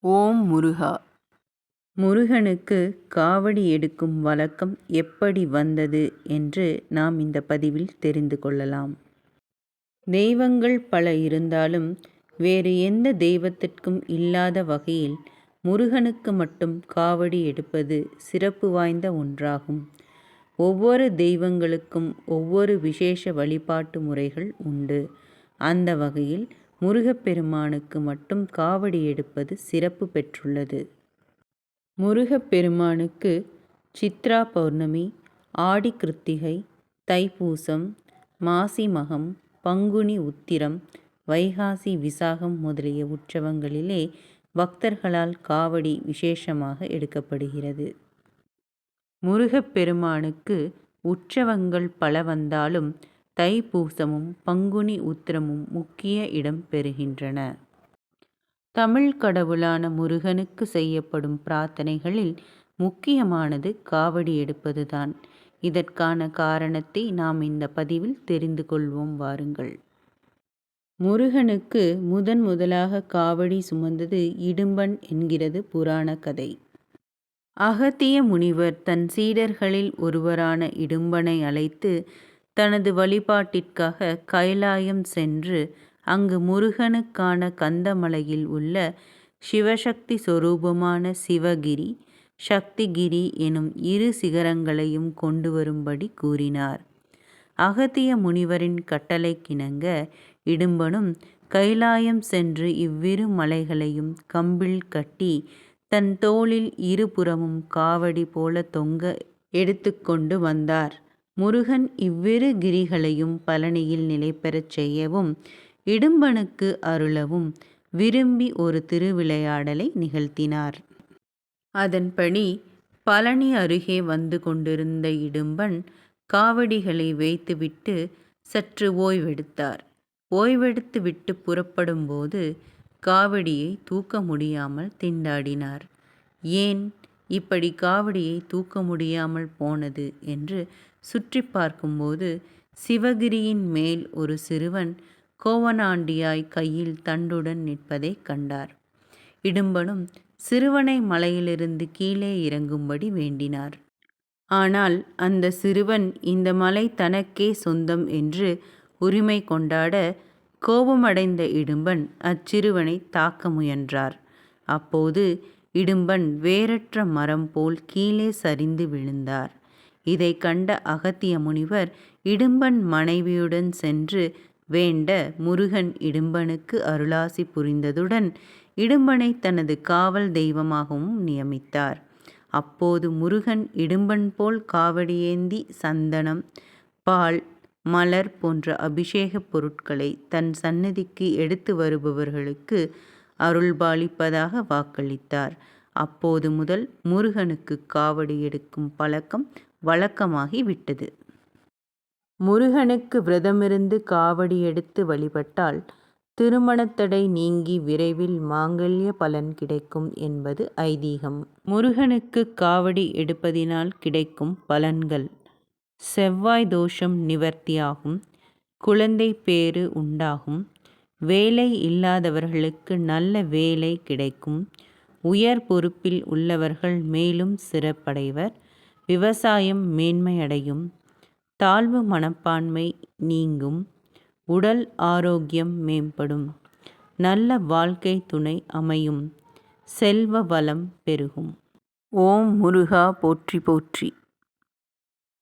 ஓம் முருகா! முருகனுக்கு காவடி எடுக்கும் வழக்கம் எப்படி வந்தது என்று நாம் இந்த பதிவில் தெரிந்து கொள்ளலாம். தெய்வங்கள் பல இருந்தாலும் வேறு எந்த தெய்வத்திற்கும் இல்லாத வகையில் முருகனுக்கு மட்டும் காவடி எடுப்பது சிறப்பு வாய்ந்த ஒன்றாகும். ஒவ்வொரு தெய்வங்களுக்கும் ஒவ்வொரு விசேஷ வழிபாட்டு முறைகள் உண்டு. அந்த வகையில் முருகப்பெருமானுக்கு மட்டும் காவடி எடுப்பது சிறப்பு பெற்றுள்ளது. முருகப்பெருமானுக்கு சித்ரா பௌர்ணமி, ஆடி கிருத்திகை, தைப்பூசம், மாசி மகம், பங்குனி உத்திரம், வைகாசி விசாகம் முதலிய உற்சவங்களிலே பக்தர்களால் காவடி விசேஷமாக எடுக்கப்படுகிறது. முருகப்பெருமானுக்கு உற்சவங்கள் பல வந்தாலும் தைப்பூசமும் பங்குனி உத்திரமும் முக்கிய இடம் பெறுகின்றன. தமிழ் கடவுளான முருகனுக்கு செய்யப்படும் பிரார்த்தனைகளில் முக்கியமானது காவடி எடுப்பதுதான். இதற்கான காரணத்தை நாம் இந்த பதிவில் தெரிந்து கொள்வோம் வாருங்கள். முருகனுக்கு முதலாக காவடி சுமந்தது இடும்பன் என்கிறது புராண கதை. அகத்திய முனிவர் தன் சீடர்களில் ஒருவரான இடும்பனை அழைத்து தனது வழிபாட்டிற்காக கைலாயம் சென்று அங்கு முருகனுக்கான கந்தமலையில் உள்ள சிவசக்தி சொரூபமான சிவகிரி, சக்திகிரி எனும் இரு சிகரங்களையும் கொண்டு வரும்படி கூறினார். அகத்திய முனிவரின் கட்டளைக்கிணங்க இடும்பனும் கைலாயம் சென்று இவ்விரு மலைகளையும் கம்பில் கட்டி தன் தோளில் இருபுறமும் காவடி போல தொங்க எடுத்துக்கொண்டு வந்தார். முருகன் இவ்விரு கிரிகளையும் பழனியில் நிலைபெறச் செய்யவும் இடும்பனுக்கு அருளவும் விரும்பி ஒரு திருவிளையாடலை நிகழ்த்தினார். அதன்படி பழனி அருகே வந்து கொண்டிருந்த இடும்பன் காவடிகளை வைத்துவிட்டு சற்று ஓய்வெடுத்தார். ஓய்வெடுத்து விட்டு புறப்படும்போது காவடியை தூக்க முடியாமல் திண்டாடினார். ஏன் இப்படி காவடியை தூக்க முடியாமல் போனது என்று சுற்றி பார்க்கும்போது சிவகிரியின் மேல் ஒரு சிறுவன் கோவணாண்டியாய் கையில் தண்டுடன் நிற்பதை கண்டார். இடும்பனும் சிறுவனை மலையிலிருந்து கீழே இறங்கும்படி வேண்டினார். ஆனால் அந்த சிறுவன் இந்த மலை தனக்கே சொந்தம் என்று உரிமை கொண்டாட கோபமடைந்த இடும்பன் அச்சிறுவனை தாக்க முயன்றார். அப்போது இடும்பன் வேரற்ற மரம் போல் கீழே சரிந்து விழுந்தார். இதை கண்ட அகத்திய முனிவர் இடும்பன் மனைவியுடன் சென்று வேண்ட முருகன் இடும்பனுக்கு அருளாசி புரிந்ததுடன் இடும்பனை தனது காவல் தெய்வமாகவும் நியமித்தார். அப்போது முருகன் இடும்பன் போல் காவடியேந்தி சந்தனம், பால், மலர் போன்ற அபிஷேக பொருட்களை தன் சந்நிதிக்கு எடுத்து வருபவர்களுக்கு அருள்பாலிப்பதாக வாக்களித்தார். அப்போது முதல் முருகனுக்கு காவடி எடுக்கும் பழக்கம் வழக்கமாகி விட்டது. முருகனுக்கு விரதமிருந்து காவடி எடுத்து வழிபட்டால் திருமணத்தடை நீங்கி விரைவில் மாங்கல்ய பலன் கிடைக்கும் என்பது ஐதீகம். முருகனுக்கு காவடி எடுப்பதினால் கிடைக்கும் பலன்கள்: செவ்வாய் தோஷம் நிவர்த்தியாகும், குழந்தை பேறு உண்டாகும், வேலை இல்லாதவர்களுக்கு நல்ல வேலை கிடைக்கும், உயர் பொறுப்பில் உள்ளவர்கள் மேலும் சிறப்படைவர், விவசாயம் மேன்மையடையும், தாழ்வு மனப்பான்மை நீங்கும், உடல் ஆரோக்கியம் மேம்படும், நல்ல வாழ்க்கை துணை அமையும், செல்வ வளம் பெருகும். ஓம் முருகா போற்றி போற்றி.